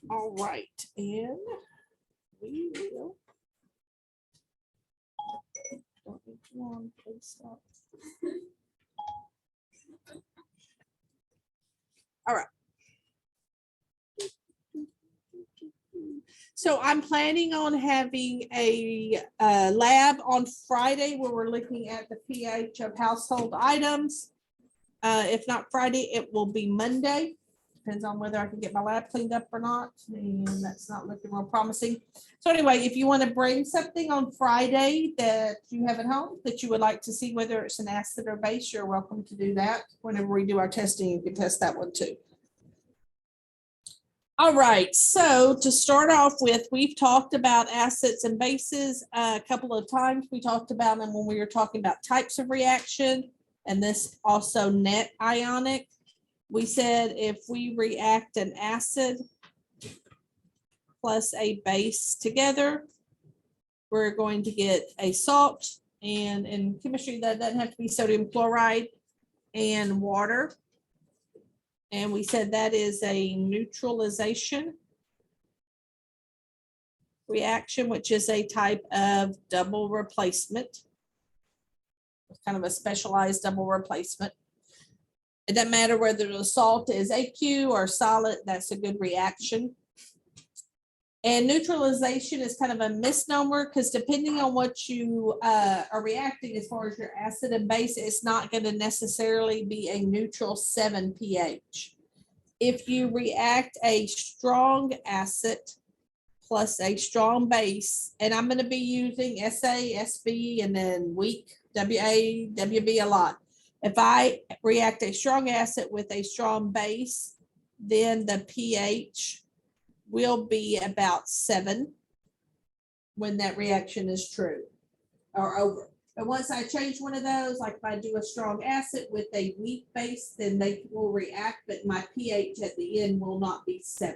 All right, and we will. Don't be too long, please stop. All right. So I'm planning on having a lab on Friday where we're looking at the pH of household items. If not Friday, it will be Monday. Depends on whether I can get my lab cleaned up or not. And that's not looking real promising. So anyway, if you want to bring something on Friday that you have at home that you would like to see whether it's an acid or base, you're welcome to do that. Whenever we do our testing, you can test that one too. All right, so to start off with, we've talked about acids and bases a couple of times. We talked about them when we were talking about types of reaction, and this also net ionic. We said if we react an acid plus a base together, we're going to get a salt, and in chemistry, that doesn't have to be sodium chloride, and water. And we said that is a neutralization reaction, which is a type of double replacement. It's kind of a specialized double replacement. It doesn't matter whether the salt is aqueous or solid, that's a good reaction. And neutralization is kind of a misnomer because depending on what you are reacting as far as your acid and base, it's not going to necessarily be a neutral 7 pH. If you react a strong acid plus a strong base, and I'm going to be using SA, SB, and then weak, WA, WB a lot. If I react a strong acid with a strong base, then the pH will be about 7 when that reaction is true or over. But once I change one of those, like if I do a strong acid with a weak base, then they will react, but my pH at the end will not be 7.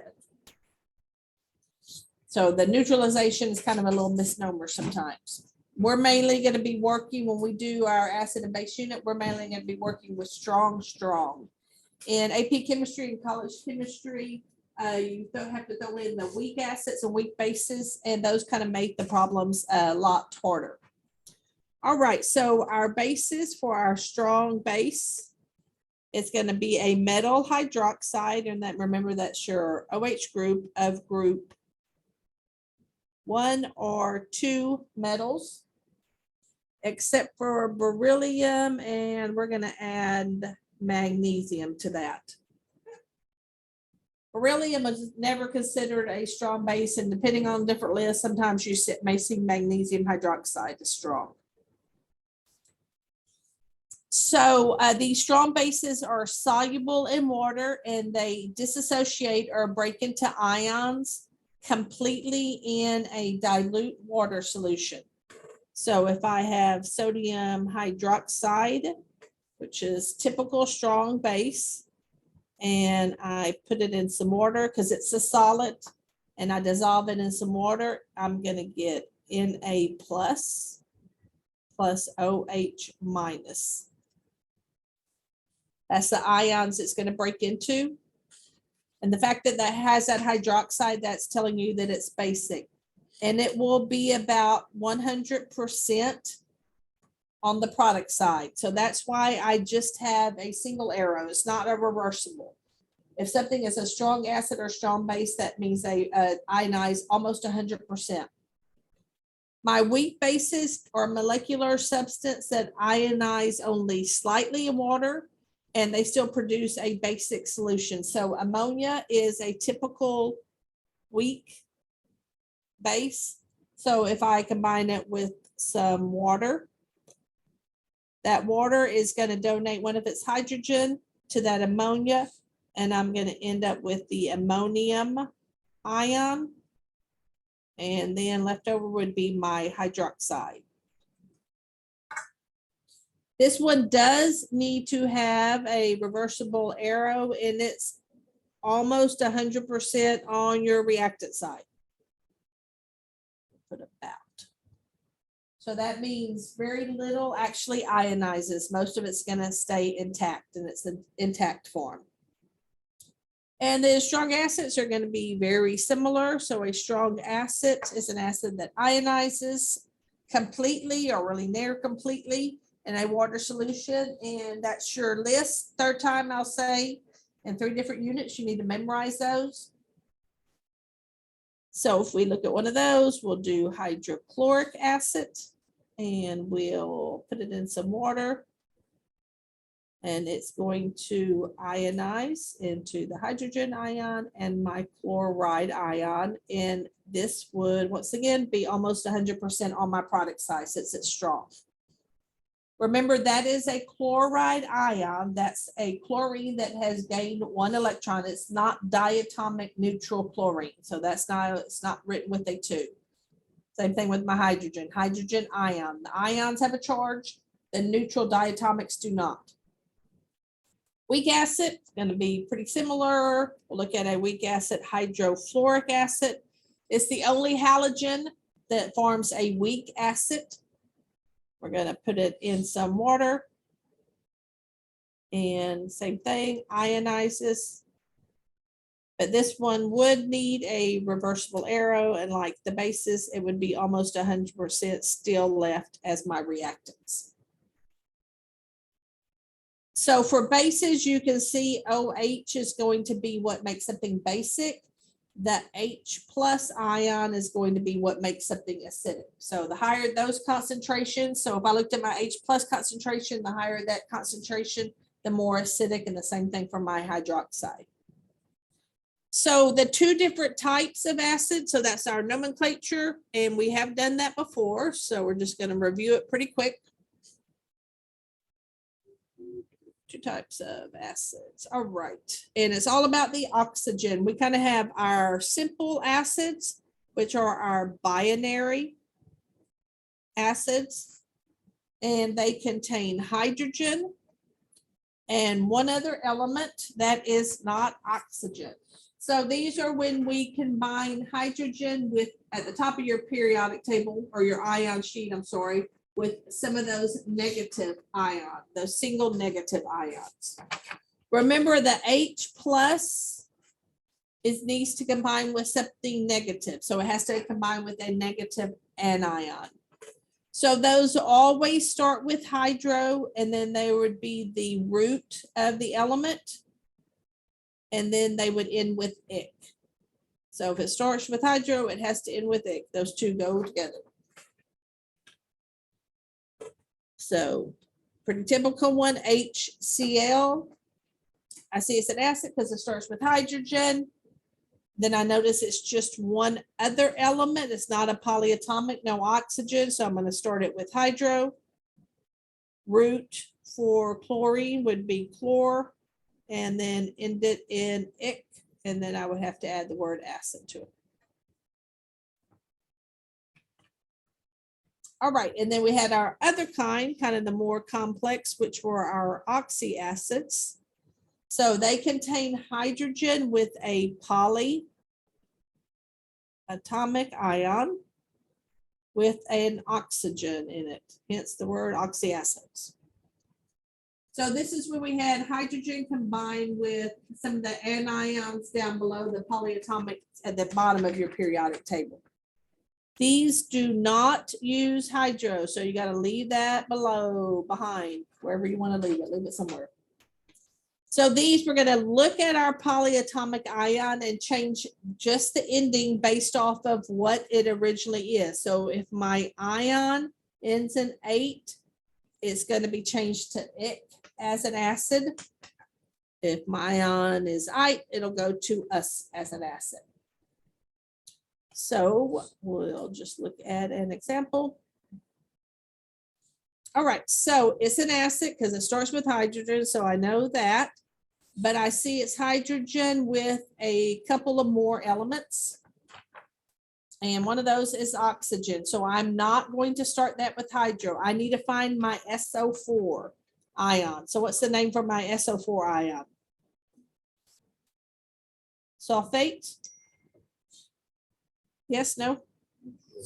So the neutralization is kind of a little misnomer sometimes. We're mainly going to be working when we do our acid and base unit, we're mainly going to be working with strong. In AP chemistry and college chemistry, you don't have to throw in the weak acids and weak bases, and those kind of make the problems a lot harder. All right, so our bases for our strong base, it's going to be a metal hydroxide, and that remember that's your OH group of group 1 or 2 metals, except for beryllium, and we're going to add magnesium to that. Beryllium is never considered a strong base, and depending on different lists, sometimes you may see magnesium hydroxide as strong. So these strong bases are soluble in water, and they dissociate or break into ions completely in a dilute water solution. So if I have sodium hydroxide, which is typical strong base, and I put it in some water because it's a solid, and I dissolve it in some water, I'm going to get Na plus OH minus. That's the ions it's going to break into. And the fact that that has that hydroxide, that's telling you that it's basic. And it will be about 100% on the product side. So that's why I just have a single arrow. It's not a reversible. If something is a strong acid or strong base, that means they ionize almost 100%. My weak bases are molecular substance that ionize only slightly in water, and they still produce a basic solution. So ammonia is a typical weak base. So if I combine it with some water, that water is going to donate one of its hydrogen to that ammonia, and I'm going to end up with the ammonium ion, and then left over would be my hydroxide. This one does need to have a reversible arrow, and it's almost 100% on your reactant side. Put about. So that means very little actually ionizes. Most of it's going to stay intact, and it's an intact form. And the strong acids are going to be very similar. So a strong acid is an acid that ionizes completely or really near completely in a water solution. And that's your list. Third time I'll say in 3 different units, you need to memorize those. So if we look at one of those, we'll do hydrochloric acid and we'll put it in some water. And it's going to ionize into the hydrogen ion and my chloride ion. And this would, once again, be almost 100% on my product size since it's strong. Remember, that is a chloride ion. That's a chlorine that has gained 1 electron. It's not diatomic neutral chlorine. So that's not, it's not written with a 2. Same thing with my hydrogen ion. The ions have a charge, the neutral diatomics do not. Weak acid, going to be pretty similar. We'll look at a weak acid, hydrofluoric acid. It's the only halogen that forms a weak acid. We're going to put it in some water. And same thing, ionizes. But this one would need a reversible arrow. And like the bases, it would be almost 100% still left as my reactants. So for bases, you can see OH is going to be what makes something basic. The H plus ion is going to be what makes something acidic. So the higher those concentrations, so if I looked at my H plus concentration, the higher that concentration, the more acidic, and the same thing for my hydroxide. So the 2 different types of acid, so that's our nomenclature, and we have done that before. So we're just going to review it pretty quick. 2 types of acids. All right. And it's all about the oxygen. We kind of have our simple acids, which are our binary acids, and they contain hydrogen and 1 other element that is not oxygen. So these are when we combine hydrogen with, at the top of your periodic table or your ion sheet, I'm sorry, with some of those negative ions, those single negative ions. Remember, the H plus needs to combine with something negative. So it has to combine with a negative anion. So those always start with hydro, and then they would be the root of the element, and then they would end with ic. So if it starts with hydro, it has to end with ic. Those 2 go together. So pretty typical one, HCl. I see it's an acid because it starts with hydrogen. Then I notice it's just 1 other element. It's not a polyatomic, no oxygen. So I'm going to start it with hydro. Root for chlorine would be chlor, and then end it in ic. And then I would have to add the word acid to it. All right, and then we had our other kind of the more complex, which were our oxy acids. So they contain hydrogen with a polyatomic ion with an oxygen in it, hence the word oxyacids. So this is when we had hydrogen combined with some of the anions down below the polyatomic at the bottom of your periodic table. These do not use hydro, so you got to leave that behind, wherever you want to leave it somewhere. So these, we're going to look at our polyatomic ion and change just the ending based off of what it originally is. So if my ion ends in 8, it's going to be changed to ic as an acid. If my ion is ite, it'll go to us as an acid. So we'll just look at an example. All right, so it's an acid because it starts with hydrogen, so I know that. But I see it's hydrogen with a couple of more elements. And one of those is oxygen. So I'm not going to start that with hydro. I need to find my SO4 ion. So what's the name for my SO4 ion? Sulfate? Yes, no?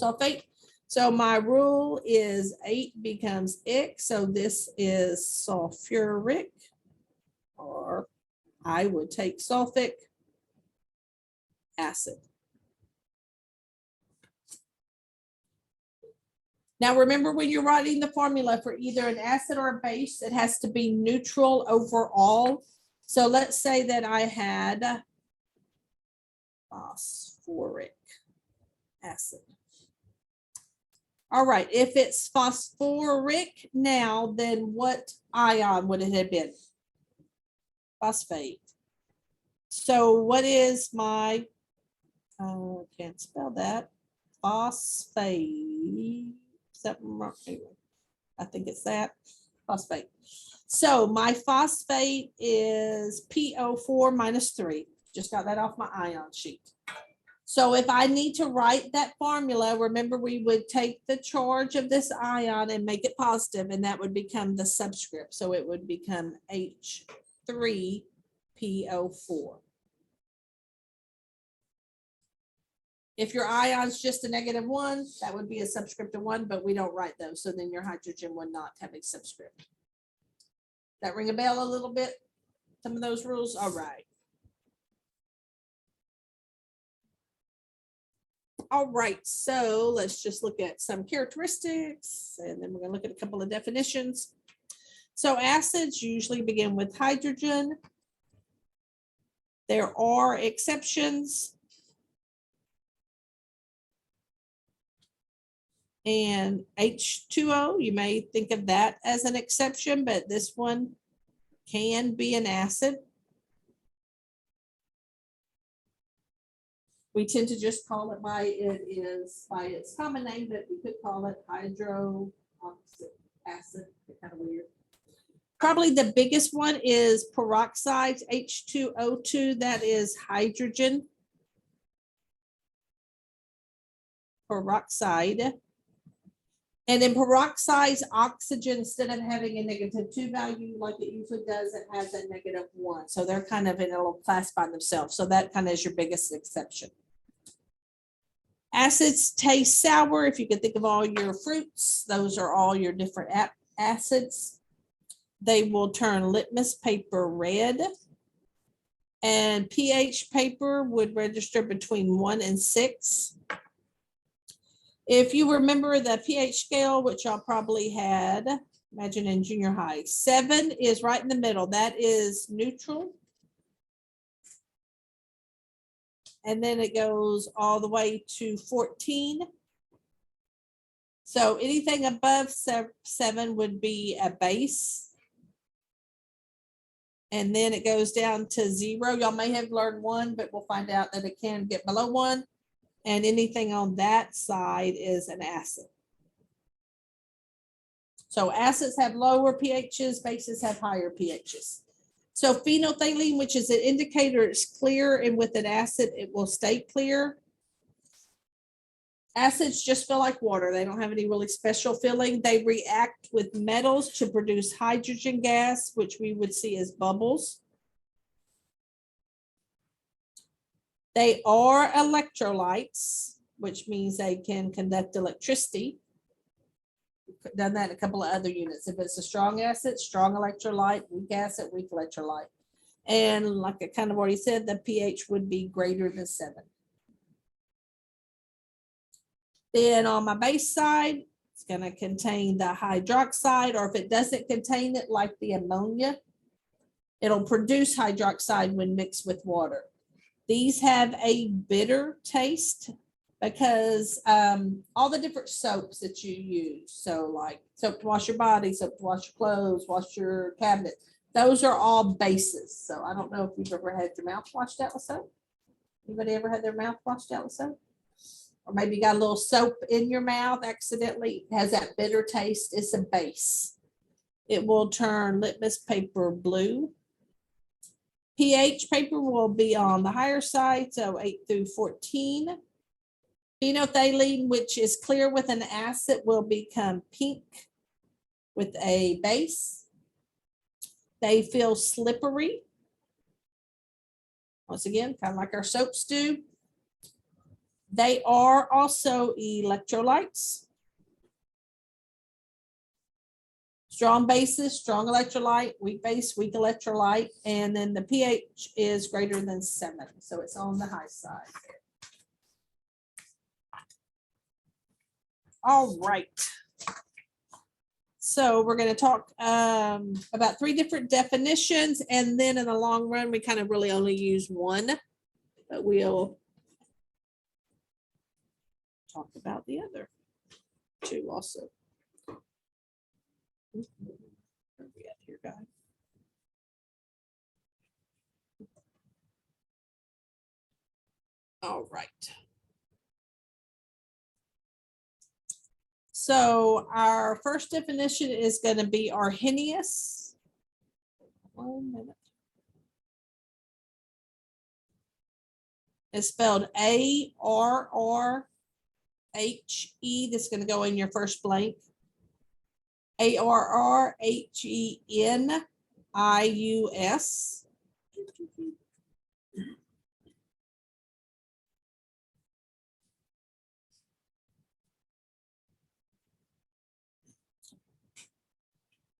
Sulfate? So my rule is 8 becomes ic. So this is sulfuric, or I would take sulfic. acid. Now, remember when you're writing the formula for either an acid or a base, it has to be neutral overall. So let's say that I had phosphoric acid. All right, if it's phosphoric now, then what ion would it have been? Phosphate. So what is my, can't spell that, phosphate, something wrong. I think it's that, phosphate. So my phosphate is PO4 minus 3. Just got that off my ion sheet. So if I need to write that formula, remember we would take the charge of this ion and make it positive, and that would become the subscript. So it would become H3PO4. If your ion's just a -1, that would be a subscript of 1, but we don't write those. So then your hydrogen would not have a subscript. That ring a bell a little bit? Some of those rules? All right. All right, so let's just look at some characteristics, and then we're going to look at a couple of definitions. So acids usually begin with hydrogen. There are exceptions. And H2O, you may think of that as an exception, but this one can be an acid. We tend to just call it by its common name, but we could call it hydrochloric acid. Kind of weird. Probably the biggest one is peroxides, H2O2, that is hydrogen peroxide. And in peroxides, oxygen, instead of having a -2 value like it usually does, it has a -1. So they're kind of in a little class by themselves. So that kind of is your biggest exception. Acids taste sour. If you can think of all your fruits, those are all your different acids. They will turn litmus paper red. And pH paper would register between 1 and 6. If you remember the pH scale, which y'all probably had, imagine in junior high, 7 is right in the middle. That is neutral. And then it goes all the way to 14. So anything above 7 would be a base. And then it goes down to 0. Y'all may have learned 1, but we'll find out that it can get below 1. And anything on that side is an acid. So acids have lower pHs, bases have higher pHs. So phenolphthalein, which is an indicator it's clear, and with an acid, it will stay clear. Acids just feel like water. They don't have any really special feeling. They react with metals to produce hydrogen gas, which we would see as bubbles. They are electrolytes, which means they can conduct electricity. We've done that in a couple of other units. If it's a strong acid, strong electrolyte, weak acid, weak electrolyte. And like I kind of already said, the pH would be greater than 7. Then on my base side, it's going to contain the hydroxide, or if it doesn't contain it, like the ammonia, it'll produce hydroxide when mixed with water. These have a bitter taste because all the different soaps that you use, so like soap to wash your body, soap to wash your clothes, wash your cabinet, those are all bases. So I don't know if you've ever had your mouth washed out with soap. Anybody ever had their mouth washed out with soap? Or maybe you got a little soap in your mouth accidentally, it has that bitter taste. It's a base. It will turn litmus paper blue. pH paper will be on the higher side, so 8 through 14. Phenolphthalein, which is clear with an acid, will become pink with a base. They feel slippery. Once again, kind of like our soaps do. They are also electrolytes. Strong basis, strong electrolyte, weak base, weak electrolyte, and then the pH is greater than 7, so it's on the high side. All right. So we're going to talk about 3 different definitions, and then in the long run, we kind of really only use one, but we'll talk about the other 2 also. Where are we at here, guys? All right. So our first definition is going to be Arrhenius. 1 minute. It's spelled ARRHE. That's going to go in your first blank. ARRHENIUS.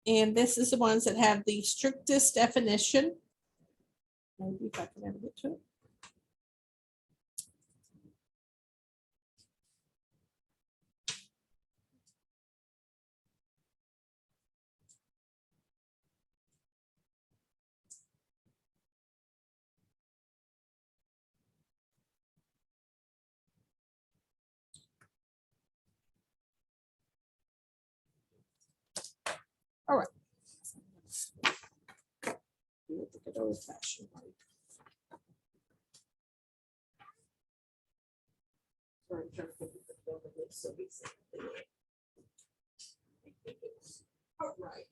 And this is the ones that have the strictest definition. Maybe if I can ever get to it. All right. Look at old-fashioned way. Sorry, I'm trying to think of the building looks so exactly. All right.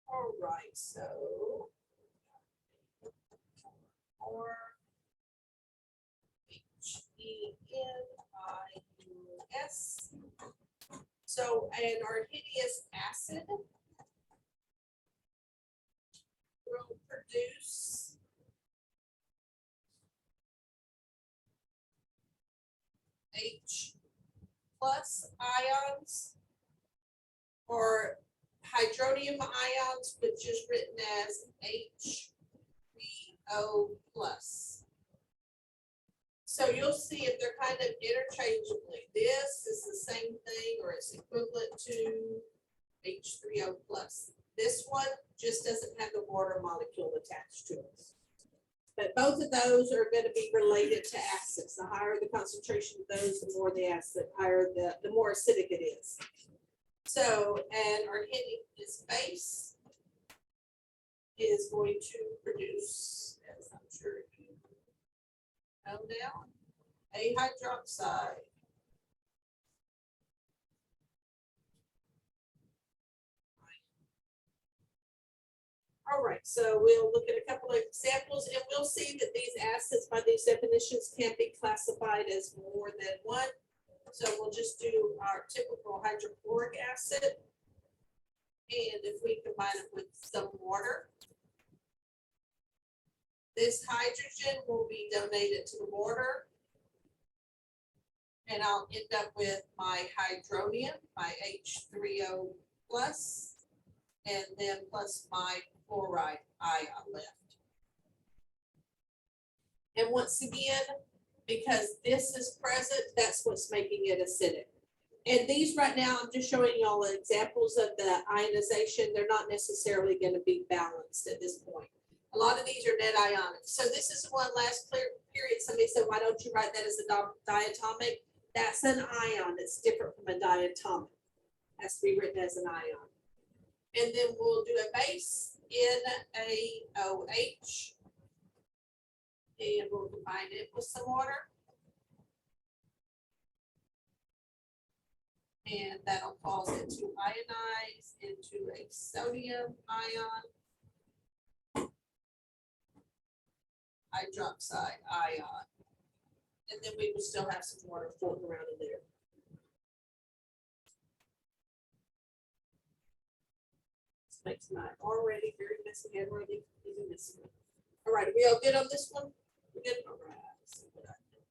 All right, so HENIUS. So an Arrhenius acid will produce H plus ions, or hydronium ions, which is written as H3O plus. So you'll see if they're kind of interchangeably. This is the same thing, or it's equivalent to H3O plus. This one just doesn't have the water molecule attached to it. But both of those are going to be related to acids. The higher the concentration of those, the more the acid, the more acidic it is. So an Arrhenius base is going to produce, as I'm sure you know now, a hydroxide. All right, so we'll look at a couple of examples, and we'll see that these acids by these definitions can be classified as more than one. So we'll just do our typical hydrochloric acid. And if we combine it with some water, this hydrogen will be donated to the water. And I'll end up with my hydronium, my H3O plus, and then plus my chloride ion left. And once again, because this is present, that's what's making it acidic. And these right now, I'm just showing you all examples of the ionization. They're not necessarily going to be balanced at this point. A lot of these are net ionic. So this is one last clear period. Somebody said, why don't you write that as a diatomic? That's an ion. It's different from a diatomic. It has to be written as an ion. And then we'll do a base, NaOH. And we'll combine it with some water. And that'll cause it to ionize into a sodium ion, hydroxide ion. And then we will still have some water floating around in there. This makes my already very messy handwriting even messier. All right, are we all good on this one? We're good? All right. Let's see what I can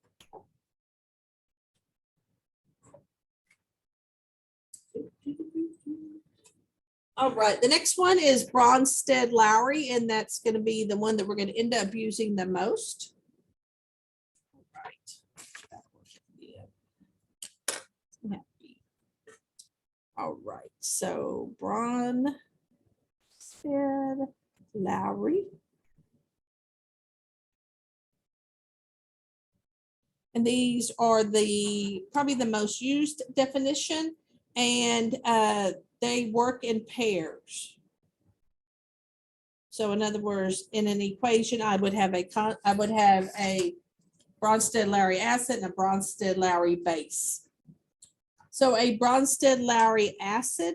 All right, the next one is Bronsted-Lowry, and that's going to be the one that we're going to end up using the most. All right. All right, so Bronsted-Lowry. And these are probably the most used definition, and they work in pairs. So in other words, in an equation, I would have a Bronsted-Lowry acid and a Bronsted-Lowry base. So a Bronsted-Lowry acid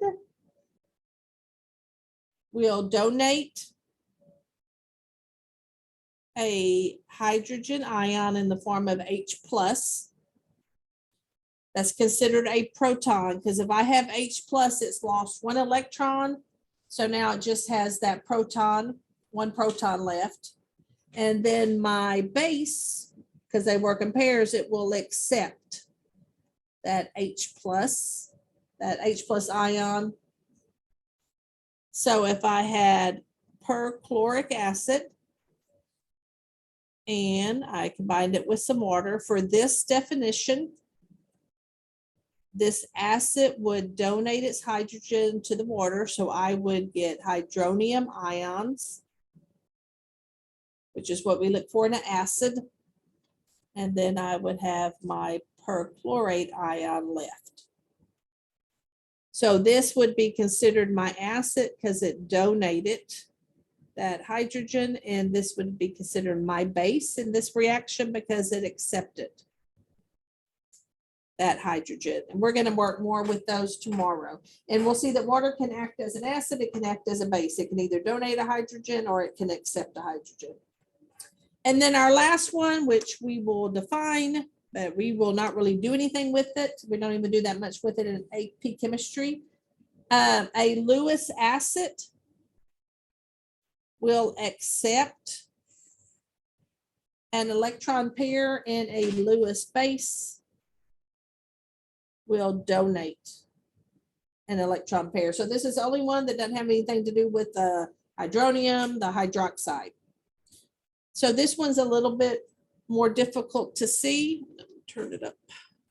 will donate a hydrogen ion in the form of H+. That's considered a proton, because if I have H+, it's lost one electron. So now it just has that proton, one proton left. And then my base, because they work in pairs, it will accept that H+, ion. So if I had perchloric acid, and I combined it with some water, for this definition, this acid would donate its hydrogen to the water. So I would get hydronium ions, which is what we look for in an acid. And then I would have my perchlorate ion left. So this would be considered my acid because it donated that hydrogen, and this would be considered my base in this reaction because it accepted that hydrogen. And we're going to work more with those tomorrow. And we'll see that water can act as an acid, it can act as a base. It can either donate a hydrogen or it can accept a hydrogen. And then our last one, which we will define, but we will not really do anything with it. We don't even do that much with it in AP chemistry. A Lewis acid will accept an electron pair, and a Lewis base will donate an electron pair. So this is the only one that doesn't have anything to do with the hydronium, the hydroxide. So this one's a little bit more difficult to see. Let me turn it up,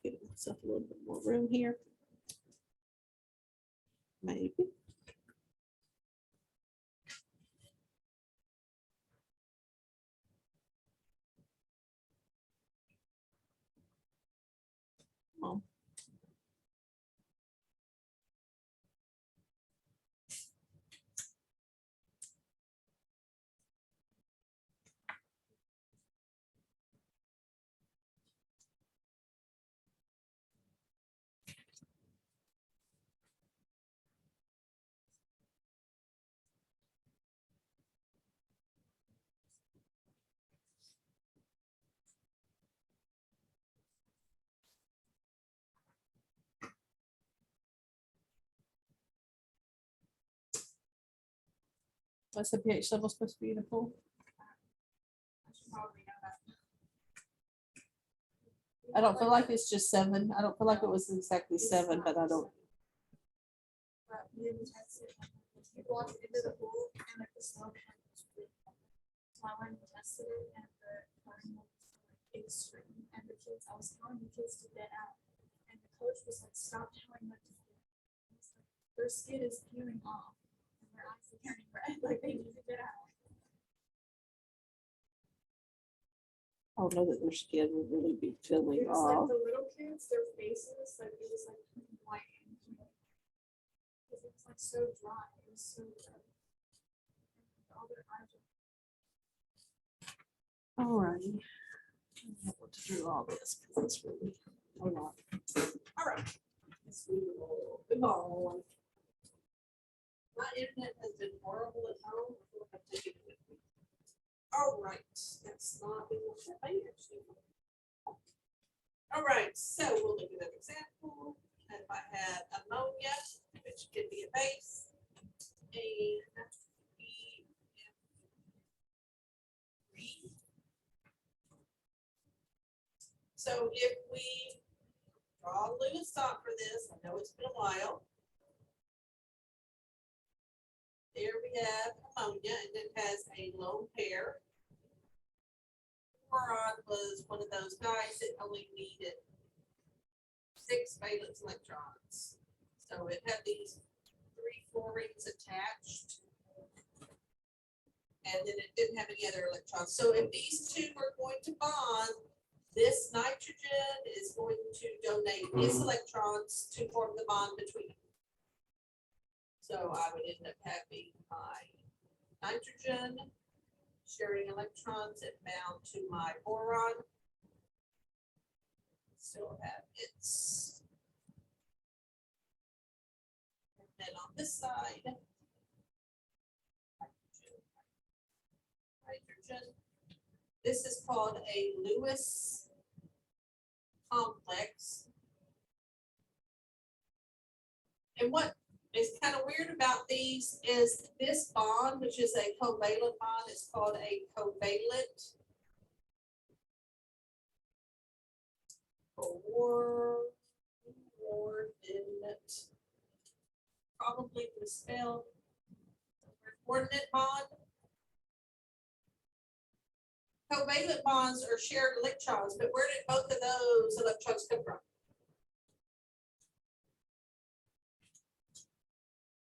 give myself a little bit more room here. Maybe. Oh. What's the pH level supposed to be in a pool? I don't feel like it's just 7. I don't feel like it was exactly 7, but I don't. Extreme, and the kids, I was telling the kids to get out, and the coach was like, "Stop telling them to get out." Their skin is peeling off, and their eyes are turning red, like they need to get out. I don't know that their skin would really be peeling It was off. like the little kids, their faces, like it was like white, because it was like so dry. It was so dry. All their eyes are. All righty. I don't know what to do all this because it's really a lot. All right. Let's move on. My internet has been horrible at home. I feel like I'm taking it with me. All right. That's not been what I actually. All right. So we'll look at an example. If I had ammonia, which could be a base, and so if we draw a Lewis dot for this, I know it's been a while. have ammonia and it has a lone pair. Boron was one of those guys that only needed 6 valence electrons. So it had these 3 fluorines attached. And then it didn't have any other electrons. So if these two are going to bond, this nitrogen is going to donate its electrons to form the bond between them. So I would end up having my nitrogen sharing electrons and bound to my boron. Still have its. And then on this side, hydrogen. This is called a Lewis complex. And what is kind of weird about these is this bond, which is a covalent bond, is called a covalent coordinate. Probably misspelled. Coordinate bond. Covalent bonds are shared electrons, but where did both of those electrons come from?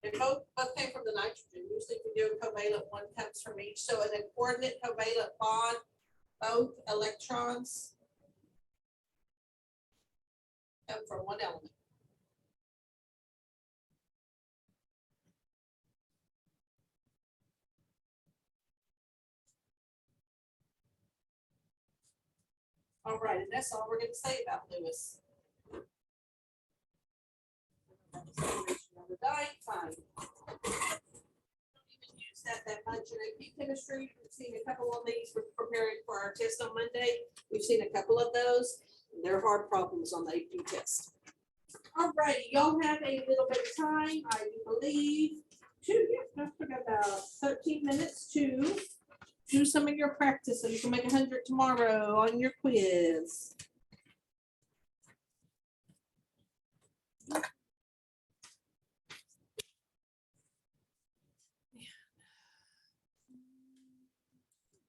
They both came from the nitrogen. Usually if you do a covalent, one comes from each. So in a coordinate covalent bond, both electrons come from one element. All right, and that's all we're going to say about Lewis. The dying time. Don't even use that much in AP chemistry. We've seen a couple of these. We're preparing for our test on Monday. We've seen a couple of those. And they're hard problems on the AP test. All righty, y'all have a little bit of time, I do believe, about 13 minutes to do some of your practice so you can make 100 tomorrow on your quiz.